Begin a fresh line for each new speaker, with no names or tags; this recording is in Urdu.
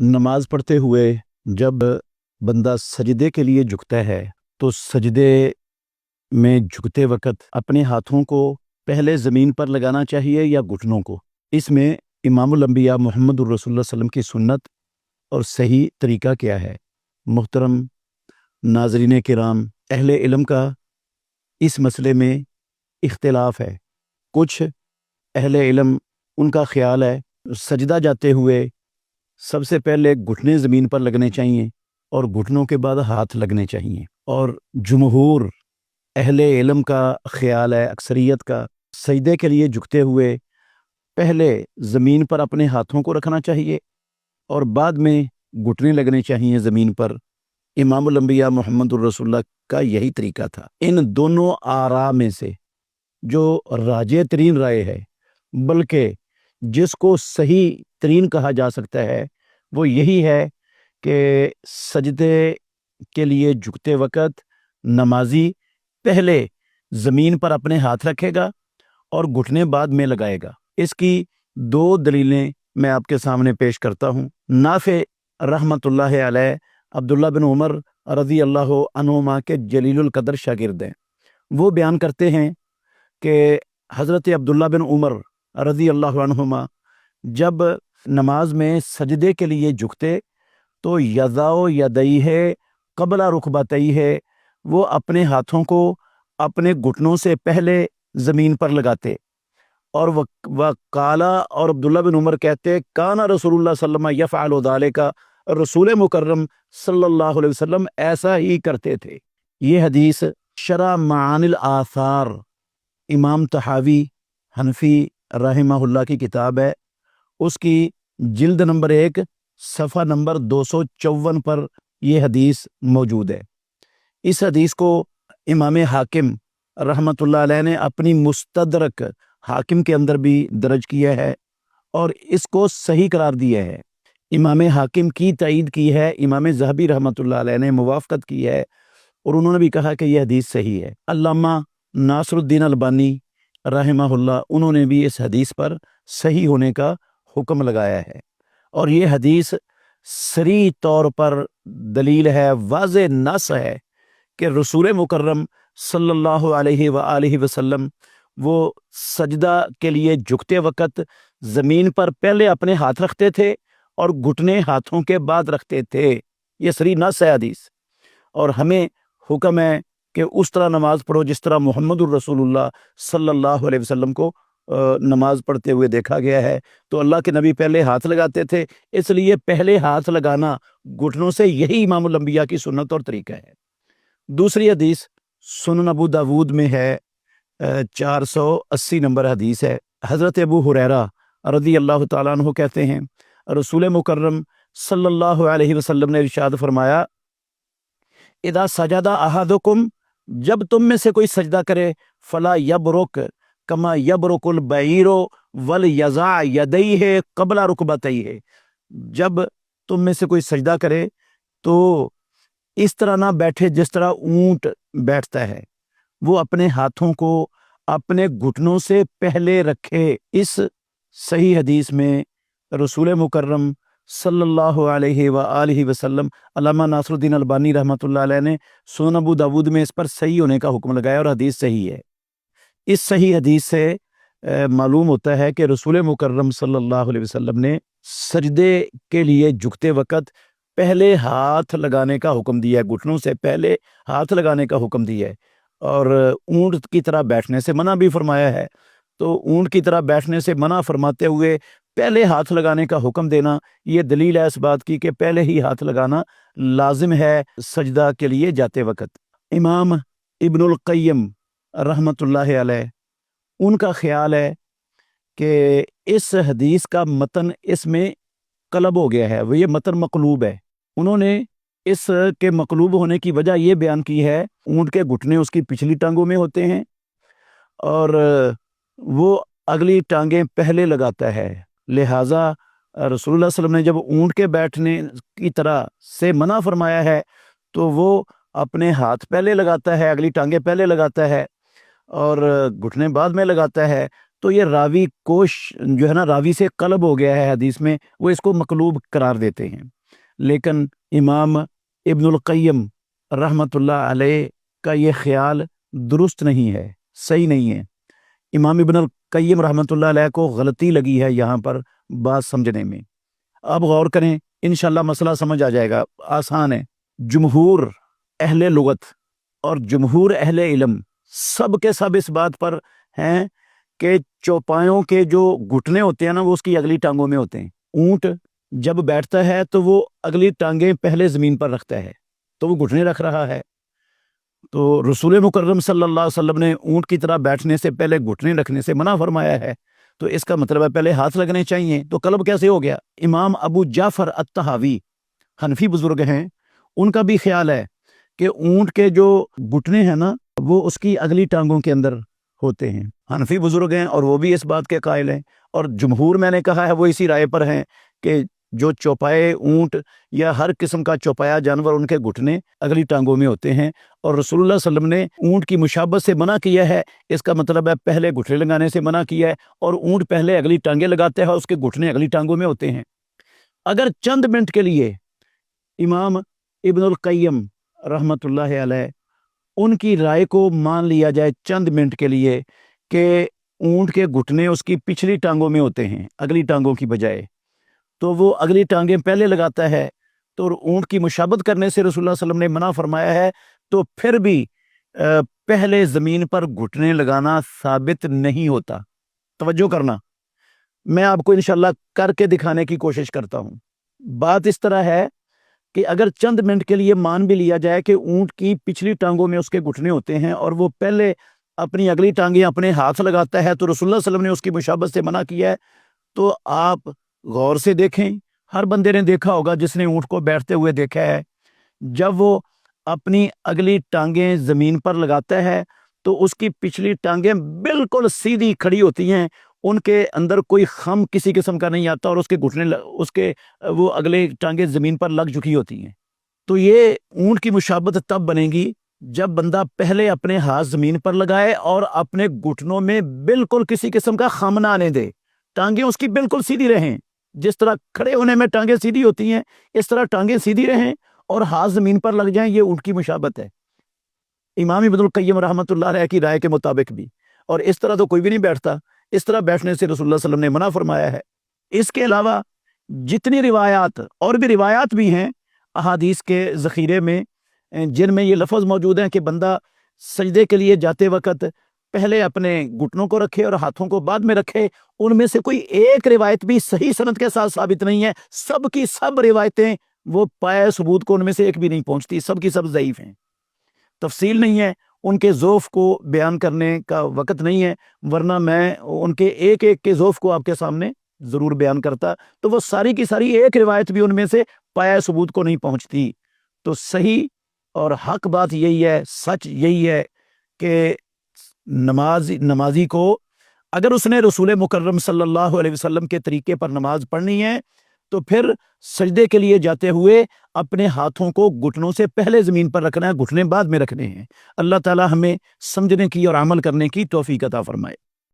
نماز پڑھتے ہوئے جب بندہ سجدے کے لیے جھکتا ہے تو سجدے میں جھکتے وقت اپنے ہاتھوں کو پہلے زمین پر لگانا چاہیے یا گھٹنوں کو؟ اس میں امام الانبیاء محمد الرسول اللہ صلی اللہ علیہ وسلم کی سنت اور صحیح طریقہ کیا ہے؟ محترم ناظرین کرام، اہل علم کا اس مسئلے میں اختلاف ہے۔ کچھ اہل علم ان کا خیال ہے سجدہ جاتے ہوئے سب سے پہلے گھٹنے زمین پر لگنے چاہیے اور گھٹنوں کے بعد ہاتھ لگنے چاہیے، اور جمہور اہل علم کا خیال ہے، اکثریت کا، سجدے کے لیے جھکتے ہوئے پہلے زمین پر اپنے ہاتھوں کو رکھنا چاہیے اور بعد میں گھٹنے لگنے چاہیے زمین پر۔ امام الانبیاء محمد الرسول اللہ کا یہی طریقہ تھا۔ ان دونوں آراء میں سے جو راجح ترین رائے ہے، بلکہ جس کو صحیح ترین کہا جا سکتا ہے، وہ یہی ہے کہ سجدے کے لیے جھکتے وقت نمازی پہلے زمین پر اپنے ہاتھ رکھے گا اور گھٹنے بعد میں لگائے گا۔ اس کی دو دلیلیں میں آپ کے سامنے پیش کرتا ہوں۔ نافع رحمۃ اللہ علیہ عبداللہ بن عمر رضی اللہ عنہما کے جلیل القدر شاگرد ہیں۔ وہ بیان کرتے ہیں کہ حضرت عبداللہ بن عمر رضی اللہ عنہما جب نماز میں سجدے کے لیے جھکتے تو یضع یدیہ قبل رکبتیہ، وہ اپنے ہاتھوں کو اپنے گھٹنوں سے پہلے زمین پر لگاتے، اور وقالا، اور عبداللہ بن عمر کہتے کانا رسول اللہ صلی اللہ علیہ وسلم یفعل ذلک، رسول مکرم صلی اللہ علیہ وسلم ایسا ہی کرتے تھے۔ یہ حدیث شرح معانی الآثار امام طحاوی حنفی رحمہ اللہ کی کتاب ہے، اس کی جلد نمبر 1 صفحہ نمبر 254 پر یہ حدیث موجود ہے۔ اس حدیث کو امام حاکم رحمۃ اللہ علیہ نے اپنی مستدرک حاکم کے اندر بھی درج کیا ہے اور اس کو صحیح قرار دیا ہے۔ امام حاکم کی تائید کی ہے، امام ذہبی رحمۃ اللہ علیہ نے موافقت کی ہے، اور انہوں نے بھی کہا کہ یہ حدیث صحیح ہے۔ علامہ ناصر الدین البانی رحمہ اللہ، انہوں نے بھی اس حدیث پر صحیح ہونے کا حکم لگایا ہے، اور یہ حدیث صریح طور پر دلیل ہے، واضح نص ہے کہ رسول مکرم صلی اللہ علیہ وآلہ وسلم وہ سجدہ کے لیے جھکتے وقت زمین پر پہلے اپنے ہاتھ رکھتے تھے اور گھٹنے ہاتھوں کے بعد رکھتے تھے۔ یہ صریح نص ہے حدیث، اور ہمیں حکم ہے کہ اس طرح نماز پڑھو جس طرح محمد الرسول اللہ صلی اللہ علیہ وسلم کو نماز پڑھتے ہوئے دیکھا گیا ہے۔ تو اللہ کے نبی پہلے ہاتھ لگاتے تھے، اس لیے پہلے ہاتھ لگانا گھٹنوں سے یہی امام الانبیاء کی سنت اور طریقہ ہے۔ دوسری حدیث سنن ابو داود میں ہے، 480 نمبر حدیث ہے۔ حضرت ابو ہریرہ رضی اللہ تعالیٰ عنہ کہتے ہیں رسول مکرم صلی اللہ علیہ وسلم نے ارشاد فرمایا اذا سجد احدکم، جب تم میں سے کوئی سجدہ کرے، فلا یبرک کما یبرک البعیر ولیضع یدیہ قبل رکبتیہ، جب تم میں سے کوئی سجدہ کرے تو اس طرح نہ بیٹھے جس طرح اونٹ بیٹھتا ہے، وہ اپنے ہاتھوں کو اپنے گھٹنوں سے پہلے رکھے۔ اس صحیح حدیث میں رسول مکرم صلی اللہ علیہ وآلہ وسلم، علامہ ناصر الدین البانی رحمۃ اللہ علیہ نے سنن ابو داود میں اس پر صحیح ہونے کا حکم لگایا، اور حدیث صحیح ہے۔ اس صحیح حدیث سے معلوم ہوتا ہے کہ رسول مکرم صلی اللہ علیہ وسلم نے سجدے کے لیے جھکتے وقت پہلے ہاتھ لگانے کا حکم دیا ہے، گھٹنوں سے پہلے ہاتھ لگانے کا حکم دیا ہے، اور اونٹ کی طرح بیٹھنے سے منع بھی فرمایا ہے۔ تو اونٹ کی طرح بیٹھنے سے منع فرماتے ہوئے پہلے ہاتھ لگانے کا حکم دینا، یہ دلیل ہے اس بات کی کہ پہلے ہی ہاتھ لگانا لازم ہے سجدہ کے لیے جاتے وقت۔ امام ابن القیم رحمۃ اللہ علیہ، ان کا خیال ہے کہ اس حدیث کا متن اس میں قلب ہو گیا ہے، وہ یہ متن مقلوب ہے۔ انہوں نے اس کے مقلوب ہونے کی وجہ یہ بیان کی ہے، اونٹ کے گھٹنے اس کی پچھلی ٹانگوں میں ہوتے ہیں اور وہ اگلی ٹانگیں پہلے لگاتا ہے، لہٰذا رسول اللہ صلی اللہ علیہ وسلم نے جب اونٹ کے بیٹھنے کی طرح سے منع فرمایا ہے تو وہ اپنے ہاتھ پہلے لگاتا ہے، اگلی ٹانگیں پہلے لگاتا ہے اور گھٹنے بعد میں لگاتا ہے۔ تو یہ راوی کوش جو ہے نا راوی سے قلب ہو گیا ہے حدیث میں، وہ اس کو مقلوب قرار دیتے ہیں۔ لیکن امام ابن القیم رحمۃ اللہ علیہ کا یہ خیال درست نہیں ہے، صحیح نہیں ہے۔ امام ابن القیم رحمۃ اللہ علیہ کو غلطی لگی ہے یہاں پر بات سمجھنے میں۔ اب غور کریں، انشاءاللہ مسئلہ سمجھ آ جائے گا، آسان ہے۔ جمہور اہل لغت اور جمہور اہل علم سب کے سب اس بات پر ہیں کہ چوپایوں کے جو گھٹنے ہوتے ہیں نا وہ اس کی اگلی ٹانگوں میں ہوتے ہیں۔ اونٹ جب بیٹھتا ہے تو وہ اگلی ٹانگیں پہلے زمین پر رکھتا ہے، تو وہ گھٹنے رکھ رہا ہے۔ تو رسول مکرم صلی اللہ علیہ وسلم نے اونٹ کی طرح بیٹھنے سے پہلے گھٹنے رکھنے سے منع فرمایا ہے، تو اس کا مطلب ہے پہلے ہاتھ لگنے چاہیے۔ تو قلب کیسے ہو گیا؟ امام ابو جعفر الطحاوی حنفی بزرگ ہیں، ان کا بھی خیال ہے کہ اونٹ کے جو گھٹنے ہیں نا وہ اس کی اگلی ٹانگوں کے اندر ہوتے ہیں۔ حنفی بزرگ ہیں اور وہ بھی اس بات کے قائل ہیں، اور جمہور میں نے کہا ہے وہ اسی رائے پر ہیں کہ جو چوپائے اونٹ یا ہر قسم کا چوپایا جانور ان کے گھٹنے اگلی ٹانگوں میں ہوتے ہیں، اور رسول اللہ صلی اللہ علیہ وسلم نے اونٹ کی مشابت سے منع کیا ہے۔ اس کا مطلب ہے پہلے گھٹنے لگانے سے منع کیا ہے، اور اونٹ پہلے اگلی ٹانگیں لگاتا ہے اور اس کے گھٹنے اگلی ٹانگوں میں ہوتے ہیں۔ اگر چند منٹ کے لیے امام ابن القیم رحمۃ اللہ علیہ ان کی رائے کو مان لیا جائے چند منٹ کے لیے کہ اونٹ کے گھٹنے اس کی پچھلی ٹانگوں میں ہوتے ہیں اگلی ٹانگوں کی بجائے، تو وہ اگلی ٹانگیں پہلے لگاتا ہے، تو اونٹ کی مشابت کرنے سے رسول اللہ صلی اللہ علیہ وسلم نے منع فرمایا ہے، تو پھر بھی پہلے زمین پر گھٹنے لگانا ثابت نہیں ہوتا۔ توجہ کرنا، میں آپ کو انشاءاللہ کر کے دکھانے کی کوشش کرتا ہوں۔ بات اس طرح ہے کہ اگر چند منٹ کے لیے مان بھی لیا جائے کہ اونٹ کی پچھلی ٹانگوں میں اس کے گھٹنے ہوتے ہیں اور وہ پہلے اپنی اگلی ٹانگیں اپنے ہاتھ لگاتا ہے، تو رسول اللہ صلی اللہ علیہ وسلم نے اس کی مشابت سے منع کیا ہے، تو آپ غور سے دیکھیں، ہر بندے نے دیکھا ہوگا جس نے اونٹ کو بیٹھتے ہوئے دیکھا ہے، جب وہ اپنی اگلی ٹانگیں زمین پر لگاتا ہے تو اس کی پچھلی ٹانگیں بالکل سیدھی کھڑی ہوتی ہیں، ان کے اندر کوئی خم کسی قسم کا نہیں آتا، اور اس کے گھٹنے وہ اگلے ٹانگیں زمین پر لگ چکی ہوتی ہیں۔ تو یہ اونٹ کی مشابت تب بنے گی جب بندہ پہلے اپنے ہاتھ زمین پر لگائے اور اپنے گھٹنوں میں بالکل کسی قسم کا خم نہ آنے دے، ٹانگیں اس کی بالکل سیدھی رہیں، جس طرح کھڑے ہونے میں ٹانگیں سیدھی ہوتی ہیں اس طرح ٹانگیں سیدھی رہیں اور ہاتھ زمین پر لگ جائیں، یہ اونٹ کی مشابت ہے امام ابن القیم رحمۃ اللہ علیہ کی رائے کے مطابق بھی۔ اور اس طرح تو کوئی بھی نہیں بیٹھتا، اس طرح بیٹھنے سے رسول اللہ صلی اللہ علیہ وسلم نے منع فرمایا ہے۔ اس کے علاوہ جتنی روایات اور بھی روایات بھی ہیں احادیث کے ذخیرے میں، جن میں یہ لفظ موجود ہیں کہ بندہ سجدے کے لیے جاتے وقت پہلے اپنے گھٹنوں کو رکھے اور ہاتھوں کو بعد میں رکھے، ان میں سے کوئی ایک روایت بھی صحیح سند کے ساتھ ثابت نہیں ہے۔ سب کی سب روایتیں وہ پائے ثبوت کو ان میں سے ایک بھی نہیں پہنچتی، سب کی سب ضعیف ہیں۔ تفصیل نہیں ہے، ان کے ضعف کو بیان کرنے کا وقت نہیں ہے، ورنہ میں ان کے ایک ایک کے ضعف کو آپ کے سامنے ضرور بیان کرتا، تو وہ ساری کی ساری ایک روایت بھی ان میں سے پائے ثبوت کو نہیں پہنچتی۔ تو صحیح اور حق بات یہی ہے، سچ یہی ہے کہ نمازی کو اگر اس نے رسول مکرم صلی اللہ علیہ وسلم کے طریقے پر نماز پڑھنی ہے تو پھر سجدے کے لیے جاتے ہوئے اپنے ہاتھوں کو گھٹنوں سے پہلے زمین پر رکھنا ہے، گھٹنے بعد میں رکھنے ہیں۔ اللہ تعالی ہمیں سمجھنے کی اور عمل کرنے کی توفیق عطا فرمائے۔